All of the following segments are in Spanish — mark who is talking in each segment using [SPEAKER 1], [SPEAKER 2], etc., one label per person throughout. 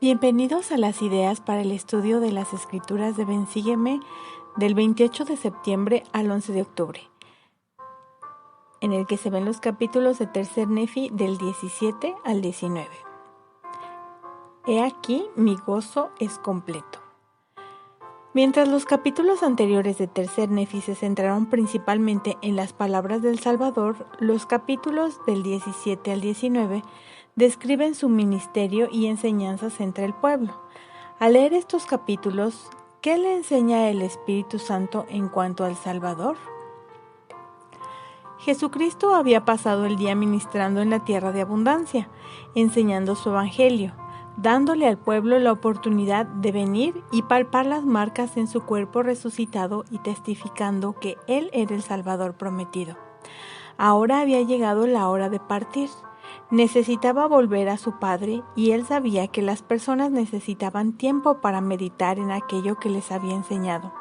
[SPEAKER 1] Bienvenidos a las ideas para el estudio de las Escrituras de Ven Sígueme del 28 de septiembre al 11 de octubre, en el que se ven los capítulos de Tercer Nefi del 17 al 19. He aquí, mi gozo es completo. Mientras los capítulos anteriores de Tercer Nefi se centraron principalmente en las palabras del Salvador, los capítulos del 17 al 19 describen su ministerio y enseñanzas entre el pueblo. Al leer estos capítulos, ¿qué le enseña el Espíritu Santo en cuanto al Salvador? Jesucristo había pasado el día ministrando en la tierra de abundancia, enseñando su evangelio, dándole al pueblo la oportunidad de venir y palpar las marcas en su cuerpo resucitado y testificando que Él era el Salvador prometido. Ahora había llegado la hora de partir. Necesitaba volver a su Padre y Él sabía que las personas necesitaban tiempo para meditar en aquello que les había enseñado.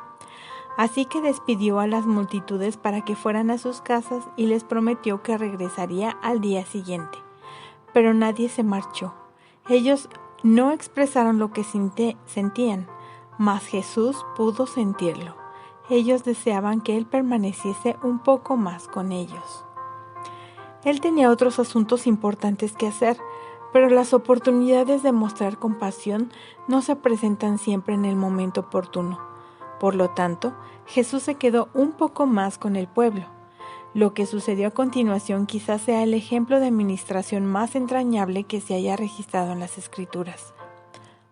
[SPEAKER 1] Así que despidió a las multitudes para que fueran a sus casas y les prometió que regresaría al día siguiente. Pero nadie se marchó. Ellos no expresaron lo que sentían, mas Jesús pudo sentirlo. Ellos deseaban que Él permaneciese un poco más con ellos. Él tenía otros asuntos importantes que hacer, pero las oportunidades de mostrar compasión no se presentan siempre en el momento oportuno. Por lo tanto, Jesús se quedó un poco más con el pueblo. Lo que sucedió a continuación quizás sea el ejemplo de administración más entrañable que se haya registrado en las Escrituras.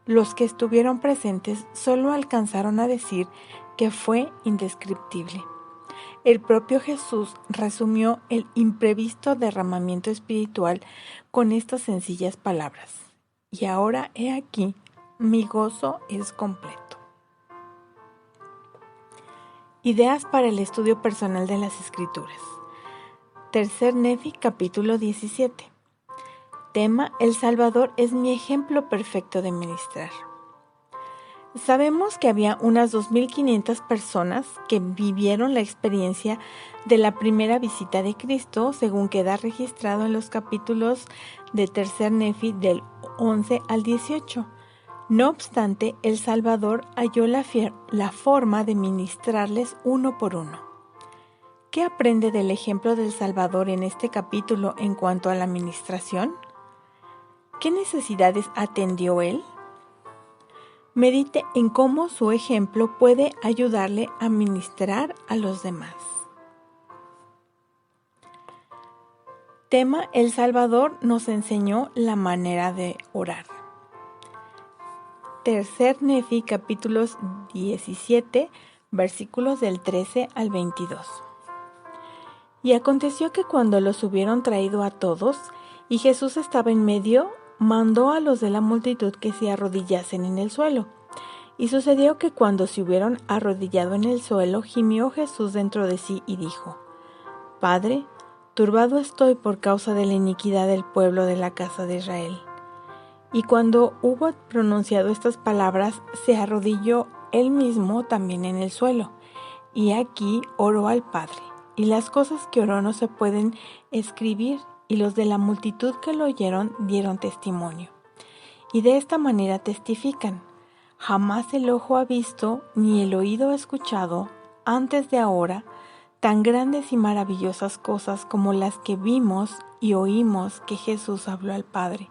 [SPEAKER 1] Los que estuvieron presentes solo alcanzaron a decir que fue indescriptible. El propio Jesús resumió el imprevisto derramamiento espiritual con estas sencillas palabras: y ahora he aquí, mi gozo es completo. Ideas para el estudio personal de las Escrituras. Tercer Nefi, capítulo 17. Tema: El Salvador es mi ejemplo perfecto de ministrar. Sabemos que había unas 2.500 personas que vivieron la experiencia de la primera visita de Cristo, según queda registrado en los capítulos de Tercer Nefi del 11 al 18. No obstante, el Salvador halló la forma de ministrarles uno por uno. ¿Qué aprende del ejemplo del Salvador en este capítulo en cuanto a la ministración? ¿Qué necesidades atendió Él? Medite en cómo su ejemplo puede ayudarle a ministrar a los demás. Tema: El Salvador nos enseñó la manera de orar. Tercer Nefi, capítulos 17, versículos del 13 al 22. Y aconteció que cuando los hubieron traído a todos, y Jesús estaba en medio, mandó a los de la multitud que se arrodillasen en el suelo. Y sucedió que cuando se hubieron arrodillado en el suelo, gimió Jesús dentro de sí y dijo: Padre, turbado estoy por causa de la iniquidad del pueblo de la casa de Israel. Y cuando hubo pronunciado estas palabras, se arrodilló él mismo también en el suelo, y aquí oró al Padre. Y las cosas que oró no se pueden escribir, y los de la multitud que lo oyeron dieron testimonio. Y de esta manera testifican: jamás el ojo ha visto, ni el oído ha escuchado, antes de ahora, tan grandes y maravillosas cosas como las que vimos y oímos que Jesús habló al Padre.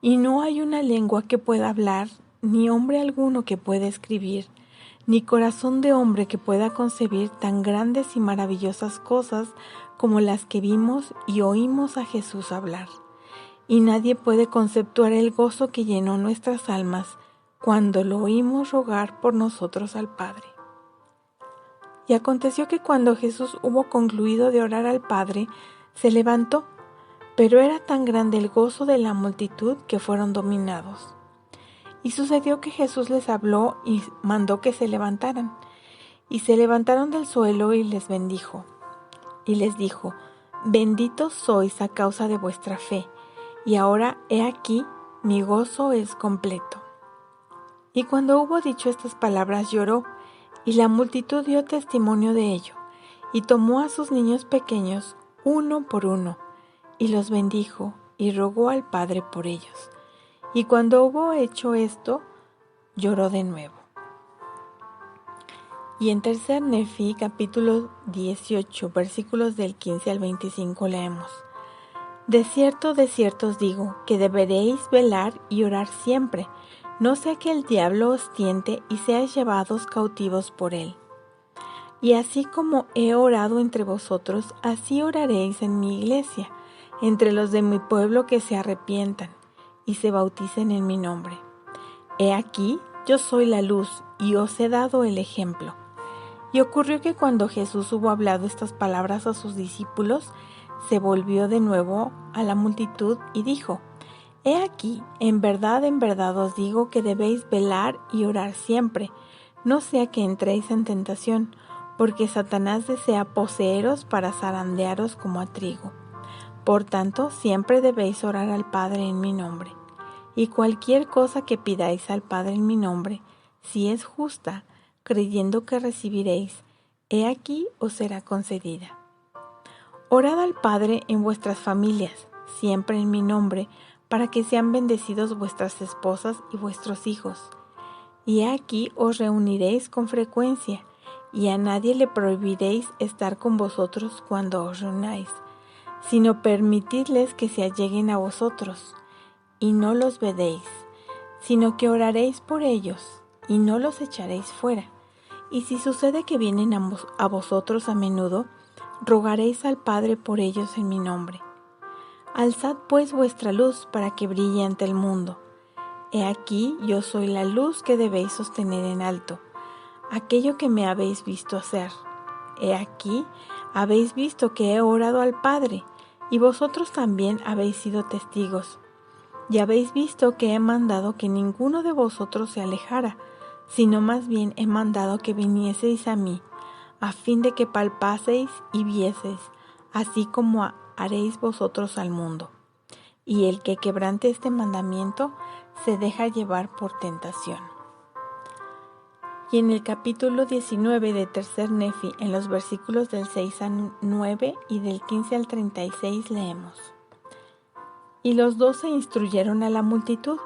[SPEAKER 1] Y no hay una lengua que pueda hablar, ni hombre alguno que pueda escribir, ni corazón de hombre que pueda concebir tan grandes y maravillosas cosas como las que vimos y oímos a Jesús hablar. Y nadie puede conceptuar el gozo que llenó nuestras almas cuando lo oímos rogar por nosotros al Padre. Y aconteció que cuando Jesús hubo concluido de orar al Padre, se levantó, pero era tan grande el gozo de la multitud que fueron dominados. Y sucedió que Jesús les habló y mandó que se levantaran. Y se levantaron del suelo y les bendijo. Y les dijo: benditos sois a causa de vuestra fe, y ahora he aquí, mi gozo es completo. Y cuando hubo dicho estas palabras lloró, y la multitud dio testimonio de ello, y tomó a sus niños pequeños uno por uno, y los bendijo, y rogó al Padre por ellos. y cuando hubo hecho esto, lloró de nuevo. Y en tercer Nefi, capítulo 18, versículos del 15 al 25 leemos: de cierto os digo, que deberéis velar y orar siempre, no sea que el diablo os tiente y seáis llevados cautivos por él. Y así como he orado entre vosotros, así oraréis en mi iglesia, entre los de mi pueblo que se arrepientan y se bauticen en mi nombre. He aquí, yo soy la luz y os he dado el ejemplo. Y ocurrió que cuando Jesús hubo hablado estas palabras a sus discípulos, se volvió de nuevo a la multitud y dijo: he aquí, en verdad os digo que debéis velar y orar siempre, no sea que entréis en tentación, porque Satanás desea poseeros para zarandearos como a trigo. Por tanto, siempre debéis orar al Padre en mi nombre. Y cualquier cosa que pidáis al Padre en mi nombre, si es justa, creyendo que recibiréis, he aquí os será concedida. Orad al Padre en vuestras familias, siempre en mi nombre, para que sean bendecidos vuestras esposas y vuestros hijos. Y he aquí os reuniréis con frecuencia, y a nadie le prohibiréis estar con vosotros cuando os reunáis, sino permitidles que se alleguen a vosotros, y no los vedéis, sino que oraréis por ellos, y no los echaréis fuera. Y si sucede que vienen a vosotros a menudo, rogaréis al Padre por ellos en mi nombre. Alzad pues vuestra luz para que brille ante el mundo. He aquí yo soy la luz que debéis sostener en alto, aquello que me habéis visto hacer. He aquí habéis visto que he orado al Padre, y vosotros también habéis sido testigos. Y habéis visto que he mandado que ninguno de vosotros se alejara, sino más bien he mandado que vinieseis a mí, a fin de que palpaseis y vieseis, así como haréis vosotros al mundo. Y el que quebrante este mandamiento se deja llevar por tentación. Y en el capítulo 19 de tercer Nefi, en los versículos del 6 al 9 y del 15 al 36 leemos: y los 12 instruyeron a la multitud,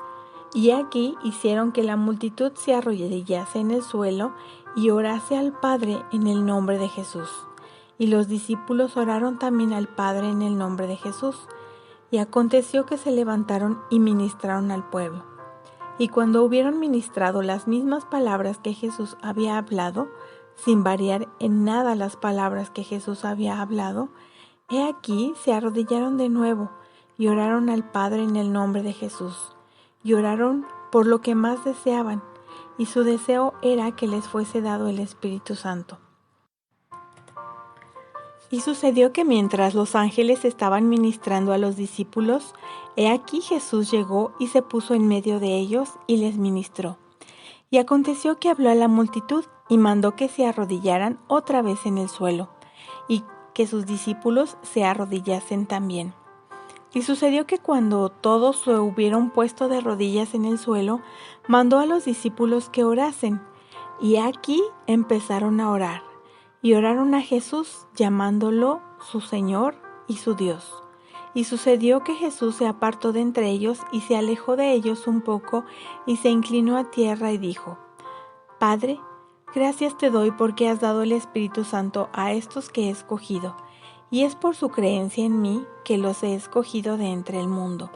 [SPEAKER 1] y aquí hicieron que la multitud se arrodillase en el suelo y orase al Padre en el nombre de Jesús. Y los discípulos oraron también al Padre en el nombre de Jesús. Y aconteció que se levantaron y ministraron al pueblo. Y cuando hubieron ministrado las mismas palabras que Jesús había hablado, sin variar en nada las palabras que Jesús había hablado, he aquí se arrodillaron de nuevo y oraron al Padre en el nombre de Jesús. Y oraron por lo que más deseaban, y su deseo era que les fuese dado el Espíritu Santo. Y sucedió que mientras los ángeles estaban ministrando a los discípulos, he aquí Jesús llegó y se puso en medio de ellos y les ministró. Y aconteció que habló a la multitud y mandó que se arrodillaran otra vez en el suelo, y que sus discípulos se arrodillasen también. Y sucedió que cuando todos se hubieron puesto de rodillas en el suelo, mandó a los discípulos que orasen, y aquí empezaron a orar. Y oraron a Jesús, llamándolo su Señor y su Dios. Y sucedió que Jesús se apartó de entre ellos y se alejó de ellos un poco y se inclinó a tierra y dijo: Padre, gracias te doy porque has dado el Espíritu Santo a estos que he escogido, y es por su creencia en mí que los he escogido de entre el mundo.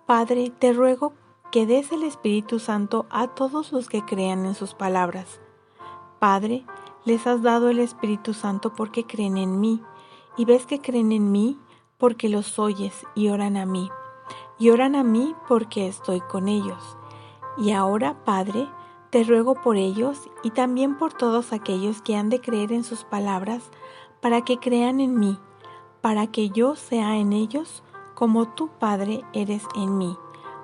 [SPEAKER 1] Padre, te ruego que des el Espíritu Santo a todos los que crean en sus palabras. Padre, les has dado el Espíritu Santo porque creen en mí, y ves que creen en mí porque los oyes y oran a mí porque estoy con ellos. Y ahora, Padre, te ruego por ellos y también por todos aquellos que han de creer en sus palabras, para que crean en mí, para que yo sea en ellos como tú, Padre, eres en mí,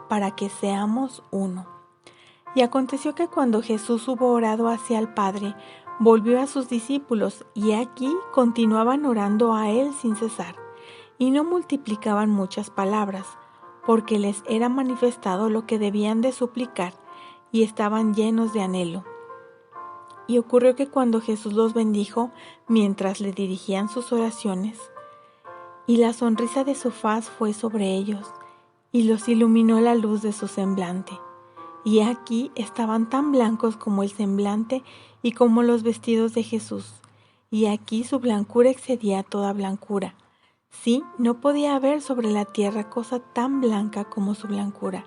[SPEAKER 1] para que seamos uno. Y aconteció que cuando Jesús hubo orado hacia el Padre, volvió a sus discípulos, y aquí continuaban orando a él sin cesar, y no multiplicaban muchas palabras, porque les era manifestado lo que debían de suplicar, y estaban llenos de anhelo. Y ocurrió que cuando Jesús los bendijo, mientras le dirigían sus oraciones, y la sonrisa de su faz fue sobre ellos, y los iluminó la luz de su semblante. Y aquí estaban tan blancos como el semblante y como los vestidos de Jesús. Y aquí su blancura excedía toda blancura. Sí, no podía haber sobre la tierra cosa tan blanca como su blancura.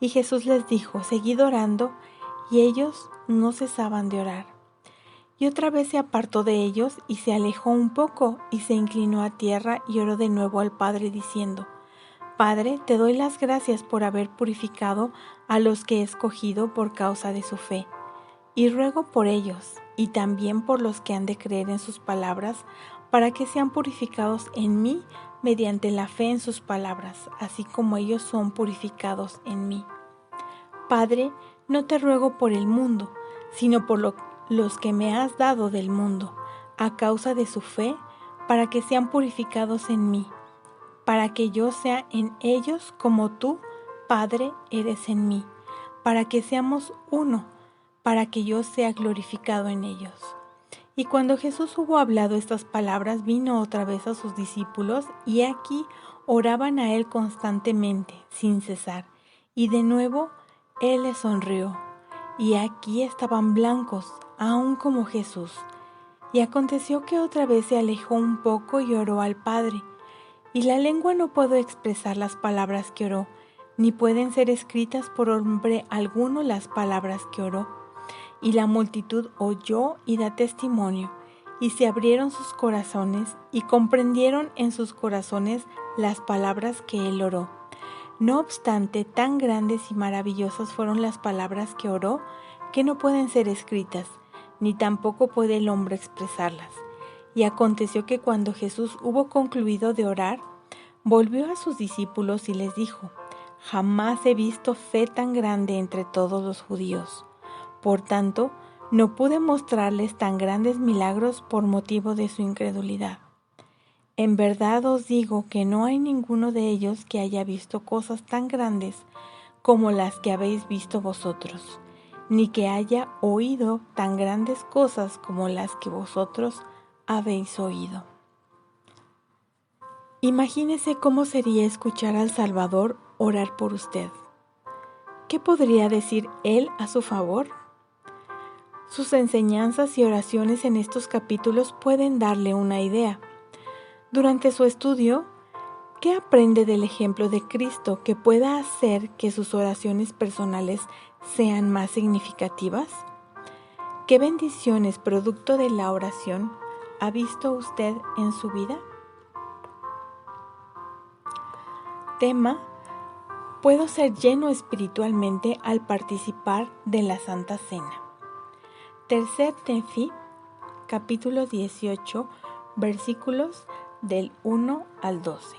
[SPEAKER 1] Y Jesús les dijo: seguid orando, y ellos no cesaban de orar. Y otra vez se apartó de ellos y se alejó un poco y se inclinó a tierra y oró de nuevo al Padre diciendo: Padre, te doy las gracias por haber purificado a los que he escogido por causa de su fe. Y ruego por ellos, y también por los que han de creer en sus palabras, para que sean purificados en mí mediante la fe en sus palabras, así como ellos son purificados en mí. Padre, no te ruego por el mundo, sino por los que me has dado del mundo, a causa de su fe, para que sean purificados en mí, para que yo sea en ellos como tú, Padre, eres en mí, para que seamos uno, para que yo sea glorificado en ellos. Y cuando Jesús hubo hablado estas palabras, vino otra vez a sus discípulos, y aquí oraban a él constantemente, sin cesar. Y de nuevo él les sonrió, y aquí estaban blancos, aún como Jesús. Y aconteció que otra vez se alejó un poco y oró al Padre. Y la lengua no puede expresar las palabras que oró, ni pueden ser escritas por hombre alguno las palabras que oró. Y la multitud oyó y da testimonio, y se abrieron sus corazones, y comprendieron en sus corazones las palabras que él oró. No obstante, tan grandes y maravillosas fueron las palabras que oró, que no pueden ser escritas, ni tampoco puede el hombre expresarlas. Y aconteció que cuando Jesús hubo concluido de orar, volvió a sus discípulos y les dijo: Jamás he visto fe tan grande entre todos los judíos. Por tanto, no pude mostrarles tan grandes milagros por motivo de su incredulidad. En verdad os digo que no hay ninguno de ellos que haya visto cosas tan grandes como las que habéis visto vosotros, ni que haya oído tan grandes cosas como las que vosotros habéis oído. Imagínese cómo sería escuchar al Salvador orar por usted. ¿Qué podría decir él a su favor? Sus enseñanzas y oraciones en estos capítulos pueden darle una idea. Durante su estudio, ¿qué aprende del ejemplo de Cristo que pueda hacer que sus oraciones personales sean más significativas? ¿Qué bendiciones producto de la oración ha visto usted en su vida? Tema: puedo ser lleno espiritualmente al participar de la Santa Cena. Tercer Nefi, capítulo 18, versículos del 1 al 12.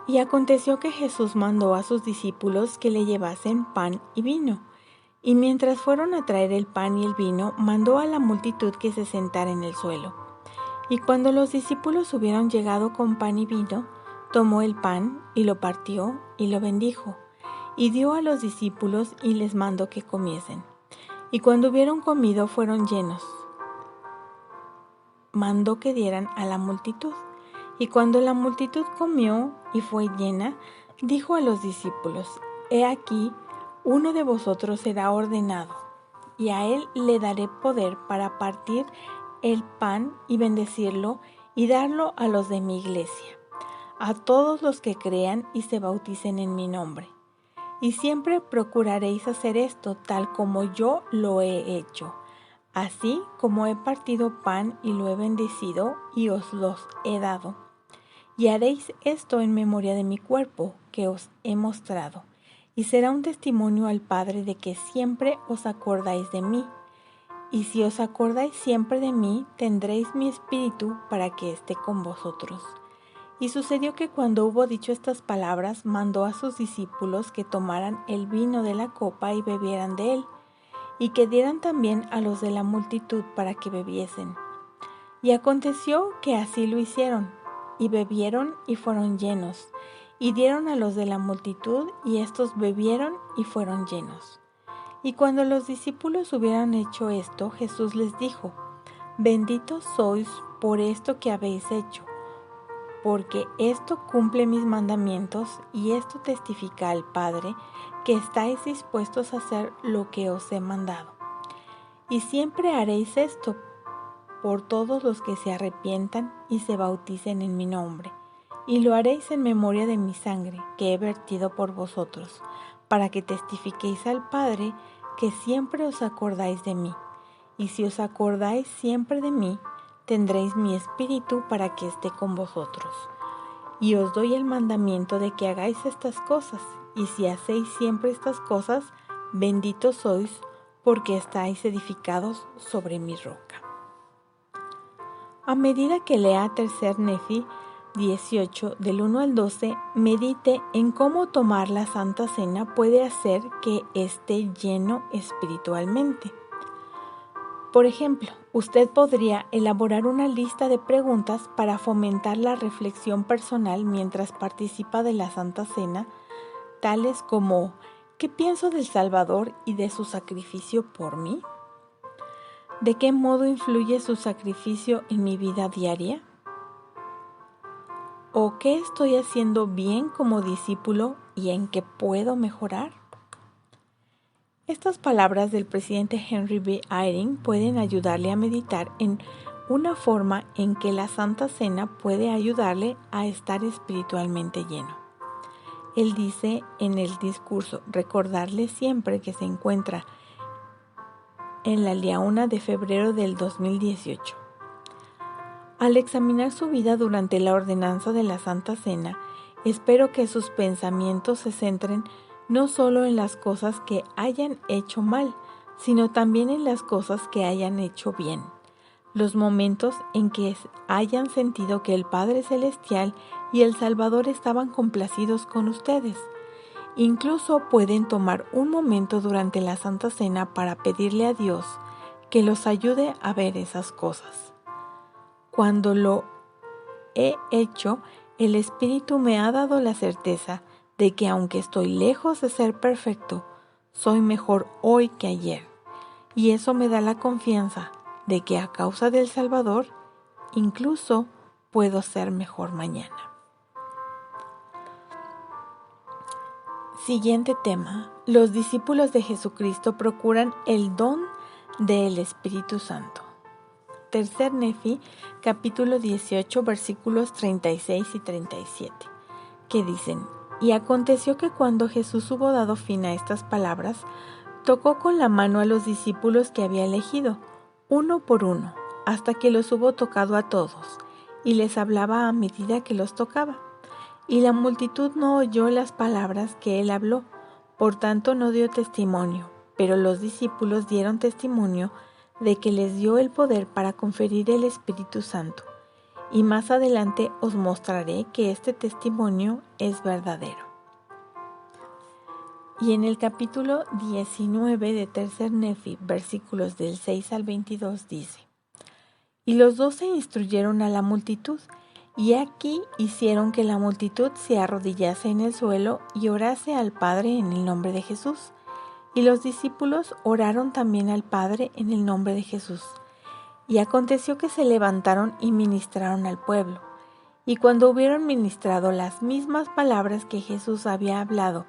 [SPEAKER 1] Y aconteció que Jesús mandó a sus discípulos que le llevasen pan y vino. Y mientras fueron a traer el pan y el vino, mandó a la multitud que se sentara en el suelo. Y cuando los discípulos hubieron llegado con pan y vino, tomó el pan y lo partió y lo bendijo, y dio a los discípulos y les mandó que comiesen. Y cuando hubieron comido fueron llenos. Mandó que dieran a la multitud. Y cuando la multitud comió y fue llena, dijo a los discípulos: He aquí, uno de vosotros será ordenado, y a él le daré poder para partir el pan y bendecirlo y darlo a los de mi iglesia, a todos los que crean y se bauticen en mi nombre. Y siempre procuraréis hacer esto tal como yo lo he hecho. Así como he partido pan y lo he bendecido y os los he dado. Y haréis esto en memoria de mi cuerpo que os he mostrado. Y será un testimonio al Padre de que siempre os acordáis de mí. Y si os acordáis siempre de mí, tendréis mi espíritu para que esté con vosotros. Y sucedió que cuando hubo dicho estas palabras, mandó a sus discípulos que tomaran el vino de la copa y bebieran de él, y que dieran también a los de la multitud para que bebiesen. Y aconteció que así lo hicieron, y bebieron y fueron llenos, y dieron a los de la multitud, y éstos bebieron y fueron llenos. Y cuando los discípulos hubieran hecho esto, Jesús les dijo: Benditos sois por esto que habéis hecho, porque esto cumple mis mandamientos y esto testifica al Padre que estáis dispuestos a hacer lo que os he mandado. Y siempre haréis esto por todos los que se arrepientan y se bauticen en mi nombre, y lo haréis en memoria de mi sangre que he vertido por vosotros, para que testifiquéis al Padre que siempre os acordáis de mí. Y si os acordáis siempre de mí, tendréis mi espíritu para que esté con vosotros. Y os doy el mandamiento de que hagáis estas cosas, y si hacéis siempre estas cosas, benditos sois, porque estáis edificados sobre mi roca. A medida que lea Tercer Nefi 18, del 1 al 12, medite en cómo tomar la Santa Cena puede hacer que esté lleno espiritualmente. Por ejemplo, usted podría elaborar una lista de preguntas para fomentar la reflexión personal mientras participa de la Santa Cena, tales como: ¿qué pienso del Salvador y de su sacrificio por mí? ¿De qué modo influye su sacrificio en mi vida diaria? ¿O qué estoy haciendo bien como discípulo y en qué puedo mejorar? Estas palabras del presidente Henry B. Eyring pueden ayudarle a meditar en una forma en que la Santa Cena puede ayudarle a estar espiritualmente lleno. Él dice en el discurso: recordarle siempre que se encuentra en la Liauna de febrero del 2018. Al examinar su vida durante la ordenanza de la Santa Cena, espero que sus pensamientos se centren no solo en las cosas que hayan hecho mal, sino también en las cosas que hayan hecho bien. Los momentos en que hayan sentido que el Padre Celestial y el Salvador estaban complacidos con ustedes. Incluso pueden tomar un momento durante la Santa Cena para pedirle a Dios que los ayude a ver esas cosas. Cuando lo he hecho, el Espíritu me ha dado la certeza de que aunque estoy lejos de ser perfecto, soy mejor hoy que ayer. Y eso me da la confianza de que a causa del Salvador, incluso puedo ser mejor mañana. Siguiente tema. Los discípulos de Jesucristo procuran el don del Espíritu Santo. Tercer Nefi, capítulo 18, versículos 36 y 37, que dicen: Y aconteció que cuando Jesús hubo dado fin a estas palabras, tocó con la mano a los discípulos que había elegido, uno por uno, hasta que los hubo tocado a todos, y les hablaba a medida que los tocaba. Y la multitud no oyó las palabras que él habló, por tanto no dio testimonio, pero los discípulos dieron testimonio de que les dio el poder para conferir el Espíritu Santo. Y más adelante os mostraré que este testimonio es verdadero. Y en el capítulo 19 de Tercer Nefi, versículos del 6 al 22 dice: Y los 12 instruyeron a la multitud, y aquí hicieron que la multitud se arrodillase en el suelo y orase al Padre en el nombre de Jesús. Y los discípulos oraron también al Padre en el nombre de Jesús. Y aconteció que se levantaron y ministraron al pueblo. Y cuando hubieron ministrado las mismas palabras que Jesús había hablado,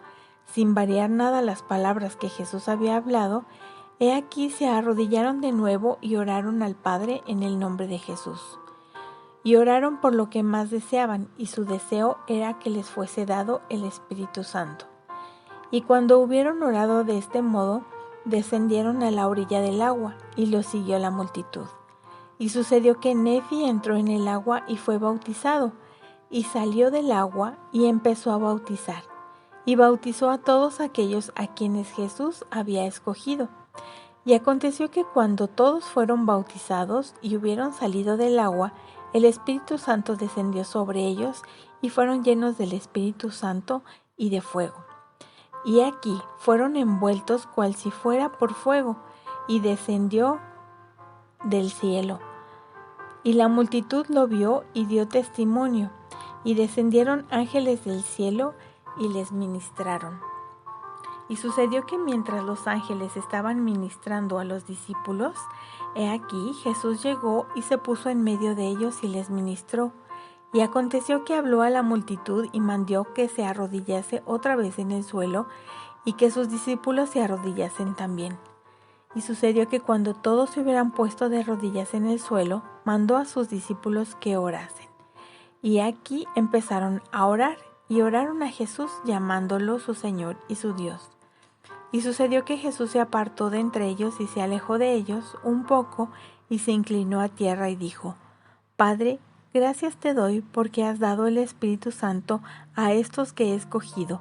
[SPEAKER 1] sin variar nada las palabras que Jesús había hablado, he aquí se arrodillaron de nuevo y oraron al Padre en el nombre de Jesús. Y oraron por lo que más deseaban, y su deseo era que les fuese dado el Espíritu Santo. Y cuando hubieron orado de este modo, descendieron a la orilla del agua, y los siguió la multitud. Y sucedió que Nefi entró en el agua y fue bautizado, y salió del agua y empezó a bautizar, y bautizó a todos aquellos a quienes Jesús había escogido. Y aconteció que cuando todos fueron bautizados y hubieron salido del agua, el Espíritu Santo descendió sobre ellos, y fueron llenos del Espíritu Santo y de fuego. Y aquí fueron envueltos cual si fuera por fuego, y descendió del cielo. Y la multitud lo vio y dio testimonio, y descendieron ángeles del cielo y les ministraron. Y sucedió que mientras los ángeles estaban ministrando a los discípulos, he aquí Jesús llegó y se puso en medio de ellos y les ministró. Y aconteció que habló a la multitud y mandó que se arrodillase otra vez en el suelo y que sus discípulos se arrodillasen también. Y sucedió que cuando todos se hubieran puesto de rodillas en el suelo, mandó a sus discípulos que orasen. Y aquí empezaron a orar, y oraron a Jesús llamándolo su Señor y su Dios. Y sucedió que Jesús se apartó de entre ellos y se alejó de ellos un poco y se inclinó a tierra y dijo: Padre, gracias te doy porque has dado el Espíritu Santo a estos que he escogido,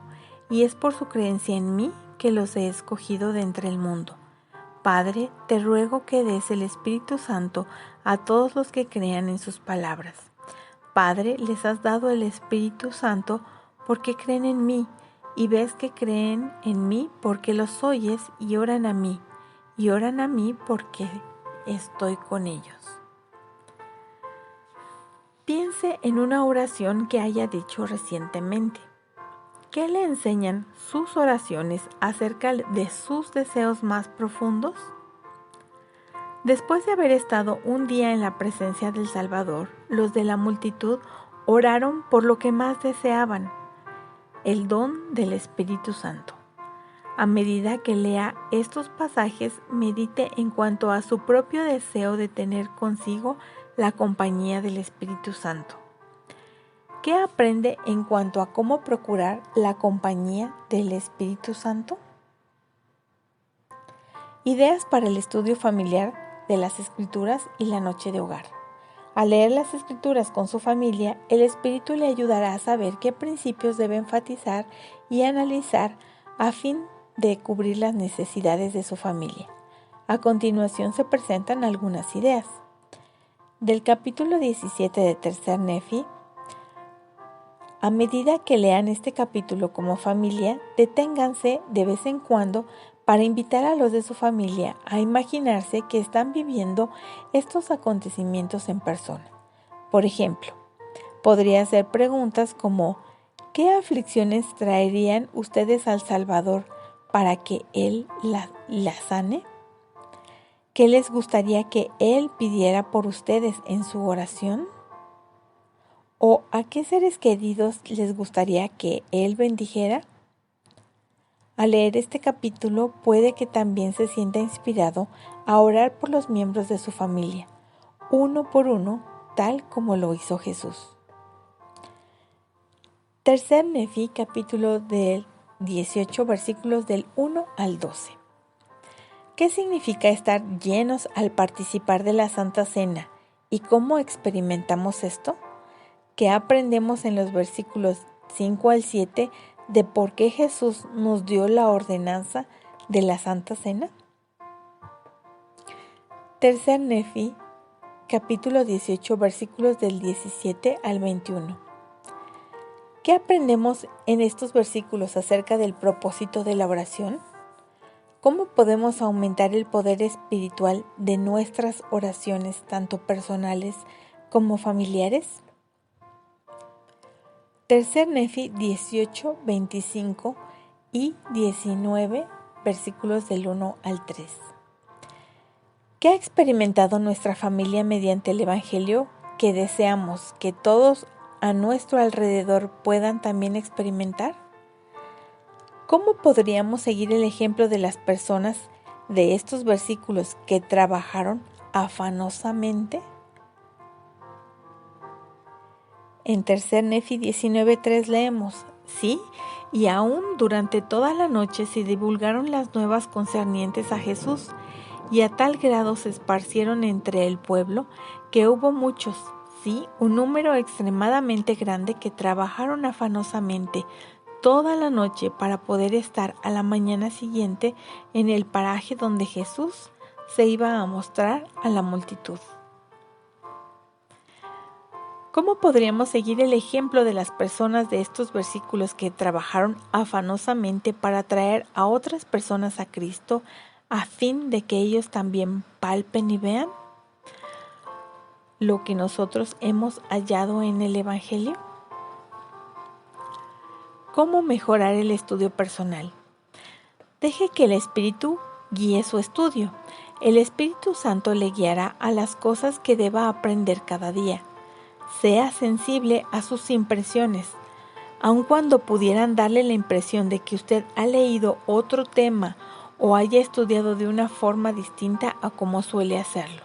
[SPEAKER 1] y es por su creencia en mí que los he escogido de entre el mundo. Padre, te ruego que des el Espíritu Santo a todos los que crean en sus palabras. Padre, les has dado el Espíritu Santo porque creen en mí, y ves que creen en mí porque los oyes y oran a mí porque estoy con ellos. Piense en una oración que haya dicho recientemente. ¿Qué le enseñan sus oraciones acerca de sus deseos más profundos? Después de haber estado un día en la presencia del Salvador, los de la multitud oraron por lo que más deseaban, el don del Espíritu Santo. A medida que lea estos pasajes, medite en cuanto a su propio deseo de tener consigo la compañía del Espíritu Santo. ¿Qué aprende en cuanto a cómo procurar la compañía del Espíritu Santo? Ideas para el estudio familiar de las Escrituras y la noche de hogar. Al leer las Escrituras con su familia, el Espíritu le ayudará a saber qué principios debe enfatizar y analizar a fin de cubrir las necesidades de su familia. A continuación se presentan algunas ideas. Del capítulo 17 de Tercer Nefi. A medida que lean este capítulo como familia, deténganse de vez en cuando para invitar a los de su familia a imaginarse que están viviendo estos acontecimientos en persona. Por ejemplo, podría hacer preguntas como: ¿qué aflicciones traerían ustedes al Salvador para que Él la sane? ¿Qué les gustaría que Él pidiera por ustedes en su oración? ¿O a qué seres queridos les gustaría que Él bendijera? Al leer este capítulo puede que también se sienta inspirado a orar por los miembros de su familia, uno por uno, tal como lo hizo Jesús. Tercer Nefi, capítulo del 18, versículos del 1 al 12. ¿Qué significa estar llenos al participar de la Santa Cena y cómo experimentamos esto? ¿Qué aprendemos en los versículos 5 al 7 de por qué Jesús nos dio la ordenanza de la Santa Cena? Tercer Nefi, capítulo 18, versículos del 17 al 21. ¿Qué aprendemos en estos versículos acerca del propósito de la oración? ¿Cómo podemos aumentar el poder espiritual de nuestras oraciones, tanto personales como familiares? Tercer Nefi 18, 25 y 19, versículos del 1 al 3. ¿Qué ha experimentado nuestra familia mediante el Evangelio que deseamos que todos a nuestro alrededor puedan también experimentar? ¿Cómo podríamos seguir el ejemplo de las personas de estos versículos que trabajaron afanosamente? En Tercer Nefi 19:3 leemos: sí, y aún durante toda la noche se divulgaron las nuevas concernientes a Jesús, y a tal grado se esparcieron entre el pueblo que hubo muchos, sí, un número extremadamente grande que trabajaron afanosamente toda la noche para poder estar a la mañana siguiente en el paraje donde Jesús se iba a mostrar a la multitud. ¿Cómo podríamos seguir el ejemplo de las personas de estos versículos que trabajaron afanosamente para traer a otras personas a Cristo a fin de que ellos también palpen y vean lo que nosotros hemos hallado en el Evangelio? ¿Cómo mejorar el estudio personal? Deje que el Espíritu guíe su estudio. El Espíritu Santo le guiará a las cosas que deba aprender cada día. sea sensible a sus impresiones, aun cuando pudieran darle la impresión de que usted ha leído otro tema o haya estudiado de una forma distinta a como suele hacerlo.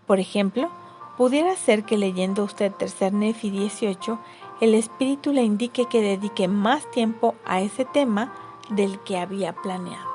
[SPEAKER 1] Por ejemplo, pudiera ser que leyendo usted Tercer Nefi 18, el espíritu le indique que dedique más tiempo a ese tema del que había planeado.